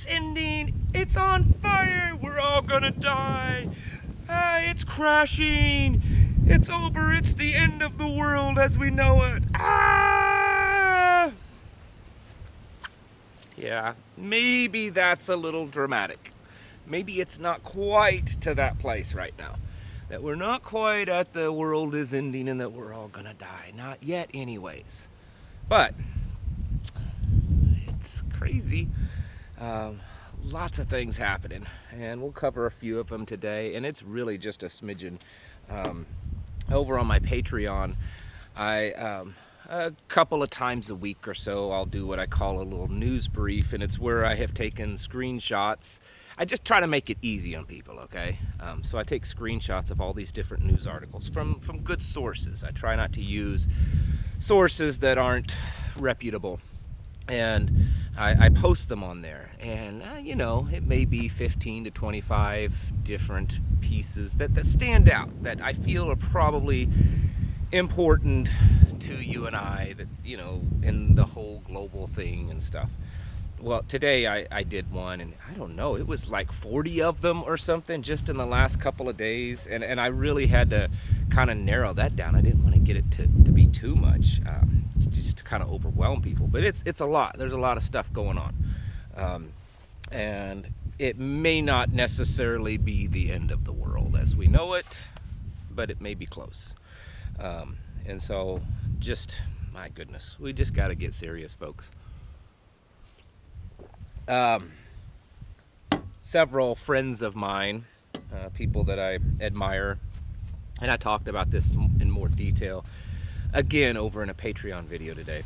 ending. It's on fire. We're all gonna die. It's crashing. It's over. It's the end of the world as we know it. Yeah, maybe that's a little dramatic. Maybe it's not quite to that place right now. That we're not quite at the world is ending and that we're all gonna die. Not yet anyways. But it's crazy. Lots of things happening, and we'll cover a few of them today, and it's really just a smidgen. Over on my Patreon, a couple of times a week or so, I'll do what I call a little news brief, and it's where I have taken screenshots. I just try to make it easy on people, okay? So I take screenshots of all these different news articles from good sources. I try not to use sources that aren't reputable. And I post them on there, and it may be 15 to 25 different pieces that stand out, that I feel are probably important to you and I, that in the whole global thing and stuff. Well, today I did one, and I don't know, it was like 40 of them or something just in the last couple of days, and I really had to kind of narrow that down. I didn't want to get it to be too much, just to kind of overwhelm people, but it's a lot. There's a lot of stuff going on, and it may not necessarily be the end of the world as we know it, but it may be close. And so just, my goodness, we just got to get serious, folks. Several friends of mine, people that I admire, and I talked about this in more detail again over in a Patreon video today,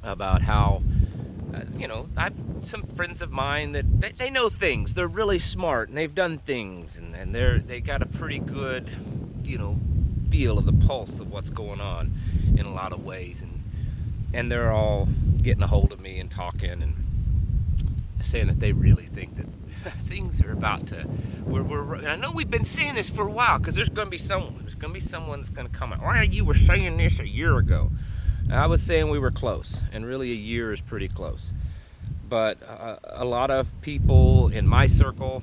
about how I've some friends of mine that they know things. They're really smart, and they've done things, and they got a pretty good feel of the pulse of what's going on in a lot of ways, and they're all getting a hold of me and talking and saying that they really think that things are about to. And I know we've been saying this for a while, because there's going to be someone. There's going to be someone that's going to come out. Why, you were saying this a year ago? And I was saying we were close, and really a year is pretty close. But a lot of people in my circle,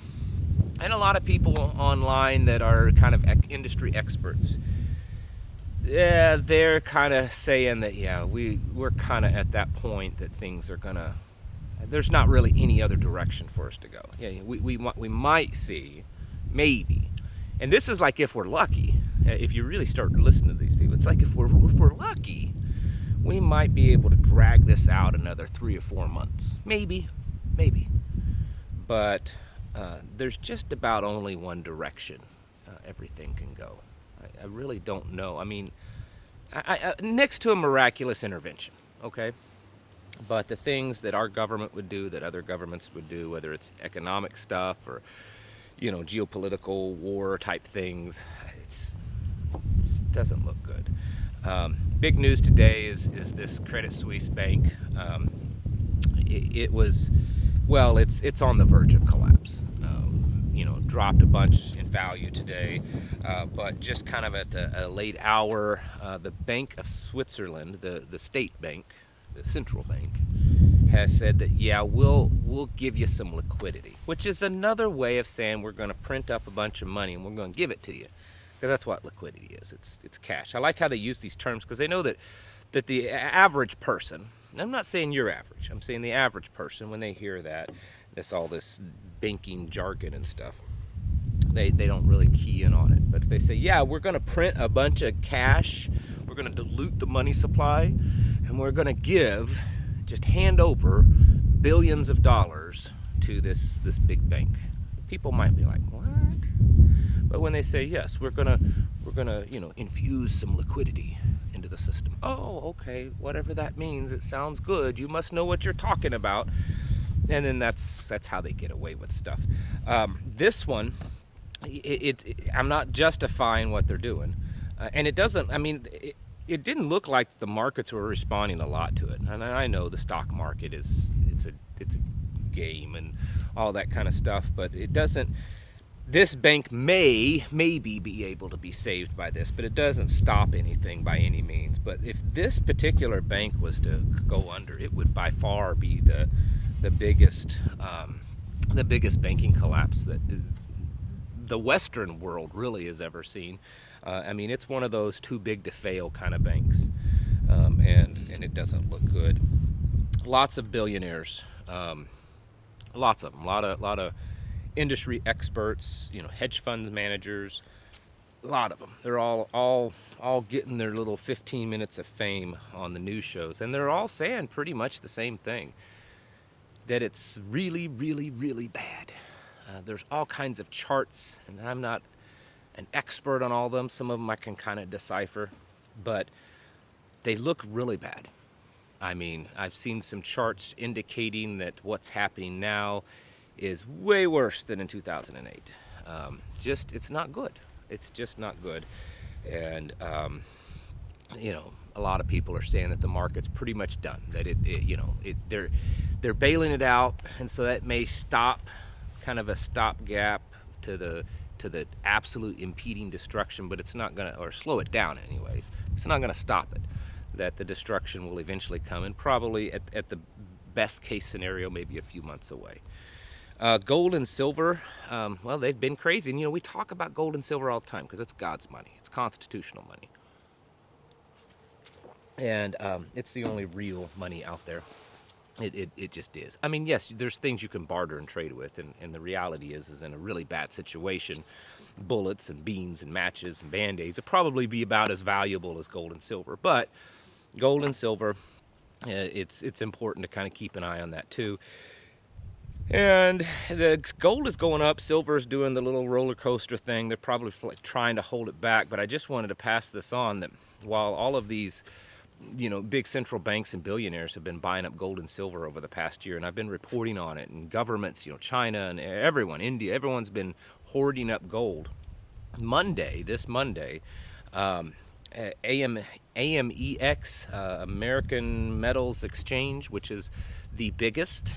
and a lot of people online that are kind of industry experts, yeah, they're kind of saying that we're kind of at that point that things are gonna. There's not really any other direction for us to go. Yeah, we might see, maybe, and this is like if we're lucky. If you really start to listen to these people, it's like if we're lucky, we might be able to drag this out another 3 or 4 months, maybe. But there's just about only one direction everything can go. I really don't know. I mean, I next to a miraculous intervention, okay? But the things that our government would do, that other governments would do, whether it's economic stuff or, geopolitical war type things, it doesn't look good. Big news today is this Credit Suisse bank. It's on the verge of collapse. Dropped a bunch in value today, but just kind of at a late hour, the Bank of Switzerland, the state bank, the central bank, has said that we'll give you some liquidity, which is another way of saying we're going to print up a bunch of money and we're going to give it to you, because that's what liquidity is. It's cash. I like how they use these terms, because they know that the average person, and I'm not saying you're average, I'm saying the average person, when they hear that, all this banking jargon and stuff, they don't really key in on it. But if they say, we're going to print a bunch of cash, we're going to dilute the money supply, and we're going to just hand over billions of dollars to this big bank, people might be like, what? But when they say, yes, we're gonna infuse some liquidity into the system, oh, okay, whatever that means, it sounds good, you must know what you're talking about. And then that's how they get away with stuff. This one, I'm not justifying what they're doing, and it doesn't. I mean, it didn't look like the markets were responding a lot to it. And I know the stock market it's a game and all that kind of stuff, but it doesn't. This bank maybe be able to be saved by this, but it doesn't stop anything by any means. But if this particular bank was to go under, it would by far be the biggest the biggest banking collapse that the Western world really has ever seen. I mean, it's one of those too big to fail kind of banks, and it doesn't look good. Lots of billionaires, lots of them, lot of industry experts, hedge fund managers, a lot of them. They're all getting their little 15 minutes of fame on the news shows, and they're all saying pretty much the same thing, that it's really, really, really bad. There's all kinds of charts, and I'm not an expert on all of them. Some of them I can kind of decipher, but they look really bad. I mean, I've seen some charts indicating that what's happening now is way worse than in 2008. It's not good. It's just not good. And, a lot of people are saying that the market's pretty much done, that they're bailing it out, and so that may stop, kind of a stopgap to the absolute impeding destruction, but it's not gonna, or slow it down anyways. It's not gonna stop it. That the destruction will eventually come, and probably at the best case scenario, maybe a few months away. Gold and silver, well, they've been crazy. And, we talk about gold and silver all the time because it's God's money. It's constitutional money. And it's the only real money out there. It just is. I mean, yes, there's things you can barter and trade with, and the reality is in a really bad situation, bullets and beans and matches and Band-Aids would probably be about as valuable as gold and silver. But gold and silver, it's important to kind of keep an eye on that too. And the gold is going up, silver is doing the little roller coaster thing. They're probably trying to hold it back, but I just wanted to pass this on, that while all of these big central banks and billionaires have been buying up gold and silver over the past year, and I've been reporting on it, and governments, China and everyone, India, everyone's been hoarding up gold. This Monday, AMEX, American Metals Exchange, which is the biggest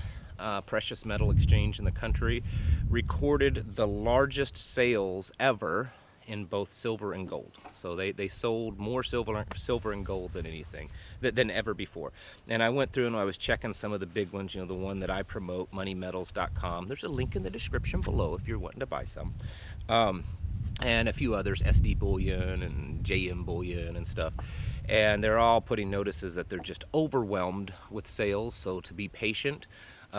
precious metal exchange in the country, recorded the largest sales ever in both silver and gold. So they sold more silver and gold than ever before. And I went through and I was checking some of the big ones, the one that I promote, moneymetals.com. There's a link in the description below if you're wanting to buy some. And a few others, SD Bullion and JM Bullion and stuff. And they're all putting notices that they're just overwhelmed with sales, so to be patient.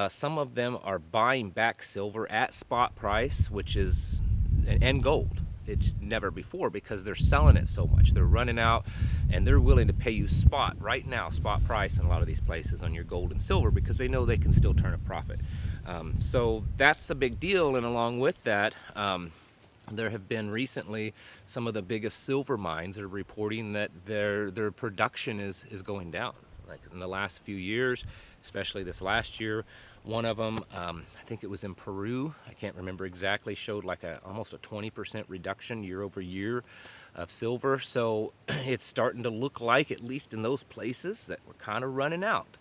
Some of them are buying back silver at spot price, and gold. It's never before, because they're selling it so much. They're running out, and they're willing to pay you spot price in a lot of these places on your gold and silver, because they know they can still turn a profit. So that's a big deal. And along with that, there have been recently some of the biggest silver mines are reporting that their production is going down. Like in the last few years, especially this last year, one of them, I think it was in Peru, I can't remember exactly, showed like almost a 20% reduction year over year of silver. So it's starting to look like, at least in those places, that we're kind of running out.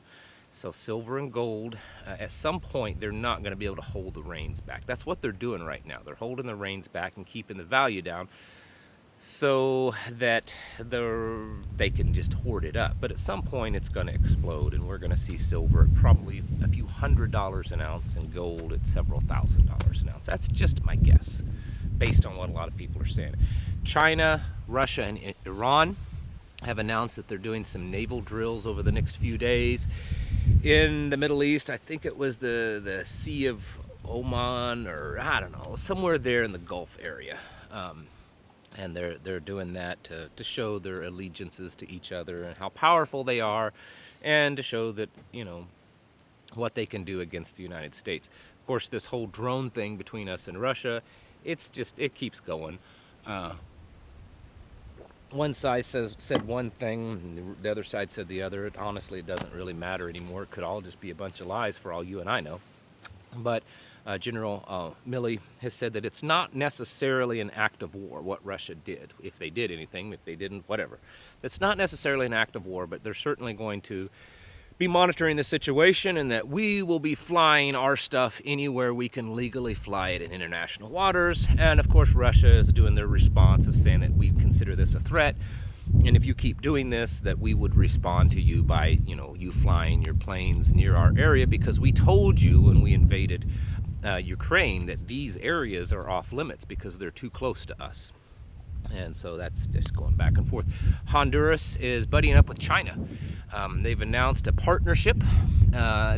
So silver and gold, at some point, they're not going to be able to hold the reins back. That's what they're doing right now. They're holding the reins back and keeping the value down, so that they can just hoard it up. But at some point it's going to explode, and we're going to see silver at probably a few $100s an ounce and gold at several $1,000s an ounce. That's just my guess, based on what a lot of people are saying. China, Russia, and Iran have announced that they're doing some naval drills over the next few days in the Middle East. I think it was the Sea of Oman, or I don't know, somewhere there in the Gulf area. And they're doing that to show their allegiances to each other and how powerful they are, and to show that, what they can do against the United States. Of course, this whole drone thing between us and Russia, it keeps going. One side said one thing, and the other side said the other. Honestly, it doesn't really matter anymore. It could all just be a bunch of lies for all you and I know. But General Milley has said that it's not necessarily an act of war, what Russia did. If they did anything, if they didn't, whatever. It's not necessarily an act of war, but they're certainly going to be monitoring the situation, and that we will be flying our stuff anywhere we can legally fly it in international waters. And of course, Russia is doing their response of saying that we consider this a threat, and if you keep doing this, that we would respond to you by, you flying your planes near our area, because we told you when we invaded Ukraine that these areas are off limits because they're too close to us. And so that's just going back and forth. Honduras is buddying up with China. They've announced a partnership.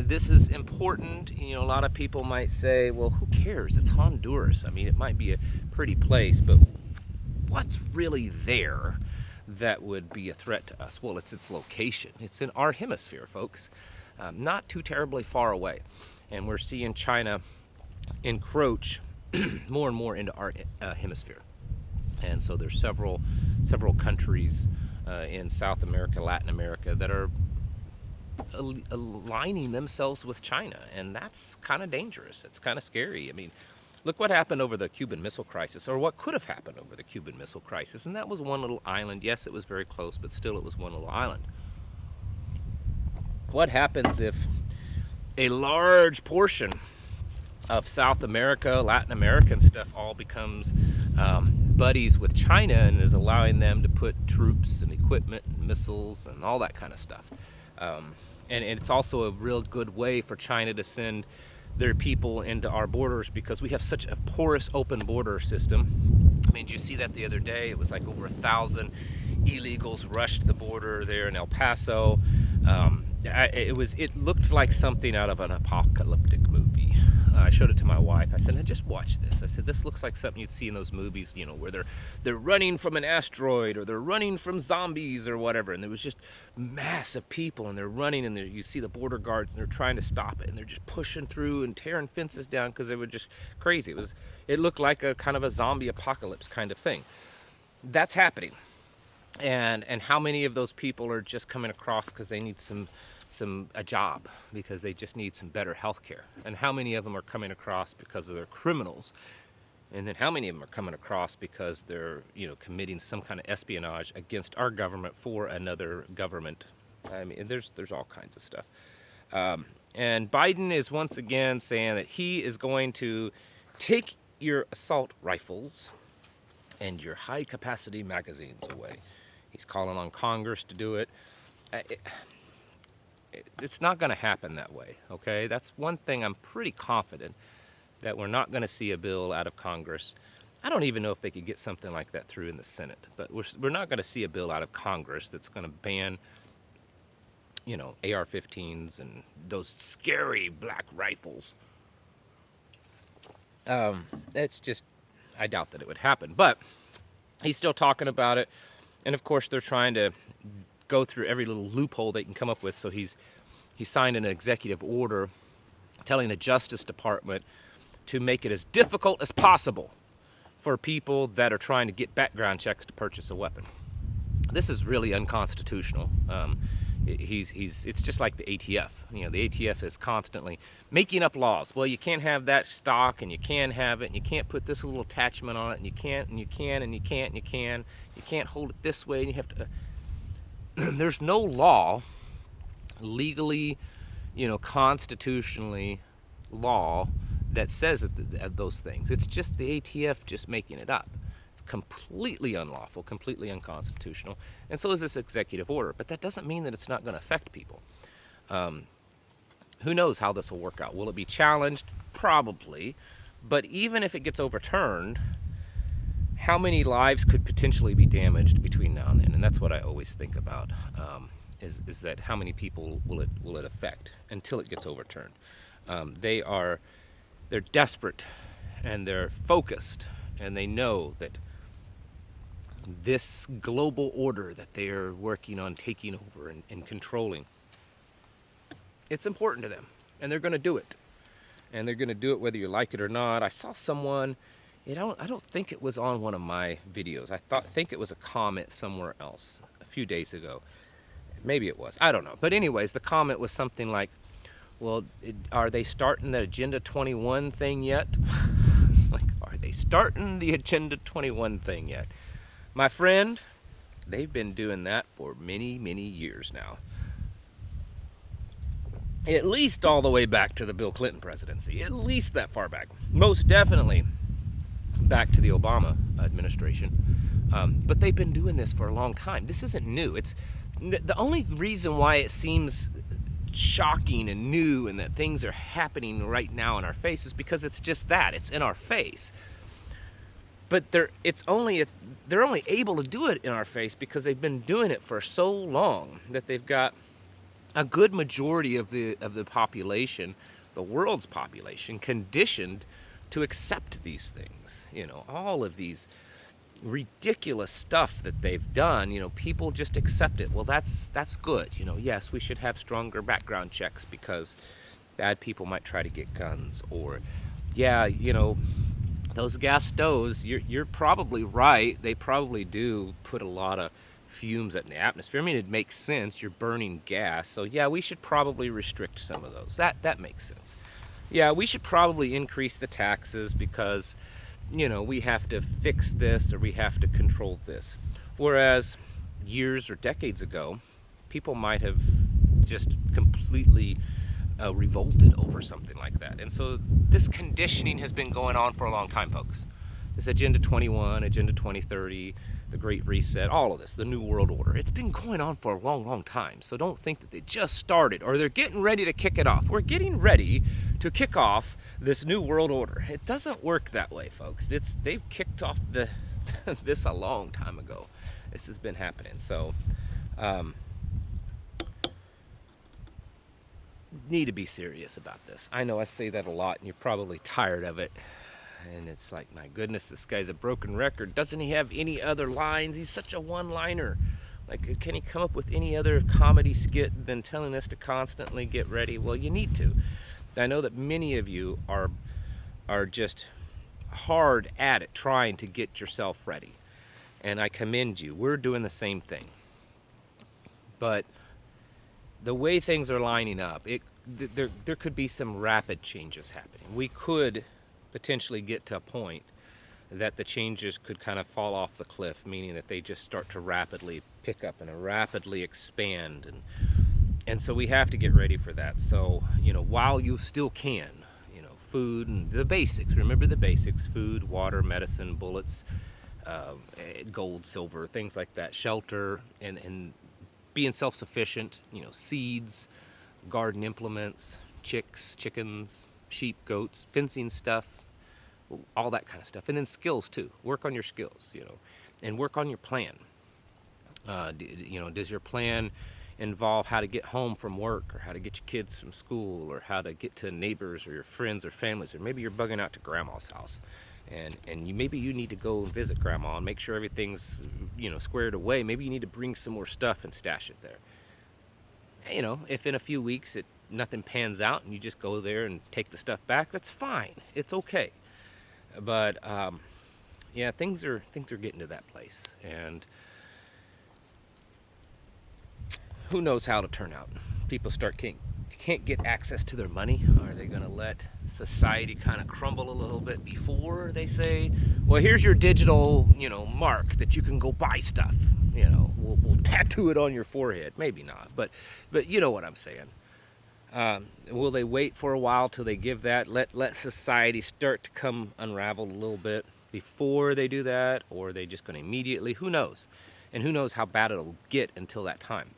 This is important. You know, a lot of people might say, well, who cares? It's Honduras. I mean, it might be a pretty place, but what's really there that would be a threat to us? Well, it's its location. It's in our hemisphere, folks. Not too terribly far away. And we're seeing China encroach more and more into our hemisphere. And so there's several countries in South America, Latin America that are aligning themselves with China, and that's kind of dangerous. It's kind of scary. I mean, look what happened over the Cuban Missile Crisis, or what could have happened over the Cuban Missile Crisis, and that was one little island. Yes, it was very close, but still it was one little island. What happens if a large portion of South America, Latin America and stuff all becomes buddies with China and is allowing them to put troops and equipment and missiles and all that kind of stuff? And it's also a real good way for China to send their people into our borders because we have such a porous open border system. I mean, did you see that the other day? It was like over 1,000 illegals rushed the border there in El Paso. It looked like something out of an apocalyptic movie. I showed it to my wife. I said, now just watch this. I said, this looks like something you'd see in those movies, you know, where they're running from an asteroid or they're running from zombies or whatever. And there was just massive people and they're running and you see the border guards and they're trying to stop it and they're just pushing through and tearing fences down because they were just crazy. It looked like a kind of a zombie apocalypse kind of thing. That's happening. And how many of those people are just coming across because they need a job, because they just need some better health care? And how many of them are coming across because they're criminals? And then how many of them are coming across because they're, you know, committing some kind of espionage against our government for another government? I mean, there's all kinds of stuff. And Biden is once again saying that he is going to take your assault rifles and your high capacity magazines away. He's calling on Congress to do it. It's not going to happen that way, okay? That's one thing I'm pretty confident that we're not going to see a bill out of Congress. I don't even know if they could get something like that through in the Senate, but we're not going to see a bill out of Congress that's going to ban, you know, AR-15s and those scary black rifles. It's just, I doubt that it would happen, but he's still talking about it. And of course, they're trying to go through every little loophole they can come up with. So he signed an executive order telling the Justice Department to make it as difficult as possible for people that are trying to get background checks to purchase a weapon. This is really unconstitutional. It's just like the ATF. You know, the ATF is constantly making up laws. Well, you can't have that stock, and you can have it, and you can't put this little attachment on it, and you can't, and you can, and you can't, and you can. You can't hold it this way, and you have to. There's no law, legally, you know, constitutionally, law that says those things. It's just the ATF just making it up. Completely unlawful, completely unconstitutional, and so is this executive order. But that doesn't mean that it's not going to affect people. Who knows how this will work out? Will it be challenged? Probably. But even if it gets overturned, how many lives could potentially be damaged between now and then? And that's what I always think about, is that how many people will it affect until it gets overturned? They're desperate and they're focused, and they know that this global order that they are working on taking over and controlling, it's important to them, and they're going to do it. And they're going to do it whether you like it or not. I saw someone, I don't think it was on one of my videos. I think it was a comment somewhere else a few days ago. Maybe it was. I don't know. But anyways, the comment was something like, well, are they starting the Agenda 21 thing yet? Like, are they starting the Agenda 21 thing yet? My friend, they've been doing that for many, many years now. At least all the way back to the Bill Clinton presidency. At least that far back. Most definitely back to the Obama administration. But they've been doing this for a long time. This isn't new. It's the only reason why it seems shocking and new and that things are happening right now in our faces, because it's just that, it's in our face. But they're only able to do it in our face because they've been doing it for so long that they've got a good majority of the population, the world's population, conditioned to accept these things. All of these ridiculous stuff that they've done, people just accept it. Well, that's good. Yes, we should have stronger background checks because bad people might try to get guns, or those gas stoves, you're probably right. They probably do put a lot of fumes in the atmosphere. I mean, it makes sense. You're burning gas. So yeah, we should probably restrict some of those. That makes sense. Yeah, we should probably increase the taxes because, we have to fix this or we have to control this. Whereas years or decades ago, people might have just completely revolted over something like that. And so this conditioning has been going on for a long time, folks. This Agenda 21, Agenda 2030, the Great Reset, all of this, the New World Order. It's been going on for a long, long time. So don't think that they just started or they're getting ready to kick it off. We're getting ready to kick off this New World Order. It doesn't work that way, folks. They've kicked off this a long time ago. This has been happening. So need to be serious about this. I know I say that a lot and you're probably tired of it. And it's like, my goodness, this guy's a broken record. Doesn't he have any other lines? He's such a one-liner. Like, can he come up with any other comedy skit than telling us to constantly get ready? Well, you need to. I know that many of you are just hard at it, trying to get yourself ready. And I commend you. We're doing the same thing. But the way things are lining up, there could be some rapid changes happening. We could potentially get to a point that the changes could kind of fall off the cliff, meaning that they just start to rapidly pick up and rapidly expand, and so we have to get ready for that. So while you still can, food and the basics, remember the basics: food, water, medicine, bullets, gold, silver, things like that, shelter, and being self-sufficient, seeds, garden implements, chickens, sheep, goats, fencing stuff, all that kind of stuff. And then skills too. Work on your skills, and work on your plan. Does your plan involve how to get home from work, or how to get your kids from school, or how to get to neighbors or your friends or families, or maybe you're bugging out to grandma's house and maybe you need to go and visit grandma and make sure everything's squared away. Maybe you need to bring some more stuff and stash it there. If in a few weeks nothing pans out and you just go there and take the stuff back, that's fine. It's okay. But things are getting to that place, and who knows how it'll turn out. People can't get access to their money. Are they going to let society kind of crumble a little bit before they say, well, here's your digital mark that you can go buy stuff? We'll tattoo it on your forehead. Maybe not, but you know what I'm saying. Will they wait for a while till they give that? Let society start to come unraveled a little bit before they do that, or are they just going to immediately? Who knows? And who knows how bad it'll get until that time.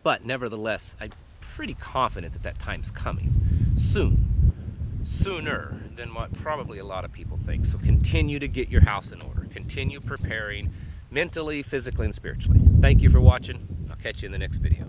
But nevertheless, I'm pretty confident that time's coming sooner than what probably a lot of people think. So continue to get your house in order. Continue preparing mentally, physically, and spiritually. Thank you for watching. I'll catch you in the next video.